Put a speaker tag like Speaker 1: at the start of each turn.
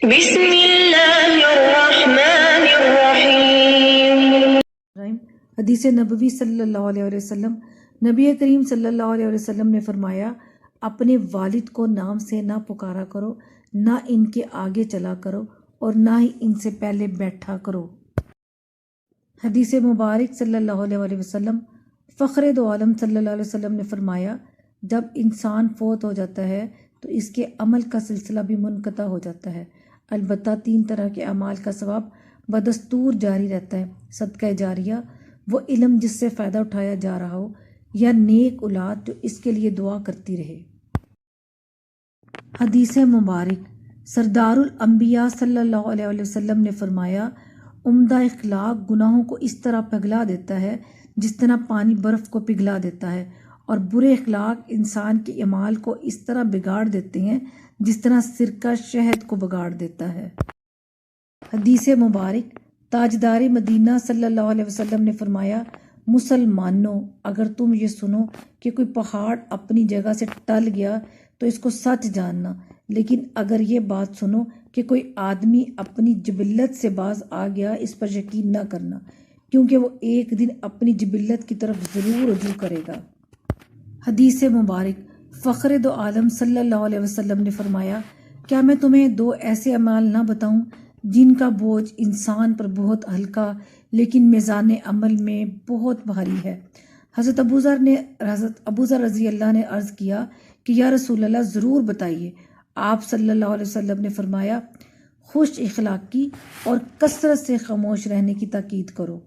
Speaker 1: بسم اللہ الرحمن الرحیم۔
Speaker 2: حدیث نبوی صلی اللہ علیہ وسلم، نبی کریم صلی اللہ علیہ وسلم نے فرمایا، اپنے والد کو نام سے نہ پکارا کرو، نہ ان کے آگے چلا کرو اور نہ ہی ان سے پہلے بیٹھا کرو۔ حدیث مبارک صلی اللہ علیہ وسلم، فخر دو عالم صلی اللہ علیہ وسلم نے فرمایا، جب انسان فوت ہو جاتا ہے تو اس کے عمل کا سلسلہ بھی منقطع ہو جاتا ہے، البتہ 3 طرح کے اعمال کا ثواب بدستور جاری رہتا ہے: صدقہ جاریہ، وہ علم جس سے فائدہ اٹھایا جا رہا ہو، یا نیک اولاد جو اس کے لیے دعا کرتی رہے۔ حدیث مبارک، سردار الانبیاء صلی اللہ علیہ وسلم نے فرمایا، عمدہ اخلاق گناہوں کو اس طرح پگھلا دیتا ہے جس طرح پانی برف کو پگھلا دیتا ہے، اور برے اخلاق انسان کے اعمال کو اس طرح بگاڑ دیتے ہیں جس طرح سرکہ شہد کو بگاڑ دیتا ہے۔ حدیث مبارک، تاجدار مدینہ صلی اللہ علیہ وسلم نے فرمایا، مسلمانوں، اگر تم یہ سنو کہ کوئی پہاڑ اپنی جگہ سے ٹل گیا تو اس کو سچ جاننا، لیکن اگر یہ بات سنو کہ کوئی آدمی اپنی جبلت سے باز آ گیا، اس پر یقین نہ کرنا، کیونکہ وہ ایک دن اپنی جبلت کی طرف ضرور رجوع کرے گا۔ حدیث مبارک، فخر دو عالم صلی اللہ علیہ وسلم نے فرمایا، کیا میں تمہیں 2 ایسے اعمال نہ بتاؤں جن کا بوجھ انسان پر بہت ہلکا لیکن میزان عمل میں بہت بھاری ہے؟ حضرت ابوذر رضی اللہ نے عرض کیا کہ یا رسول اللہ، ضرور بتائیے۔ آپ صلی اللہ علیہ وسلم نے فرمایا، خوش اخلاقی اور کثرت سے خاموش رہنے کی تاکید کرو۔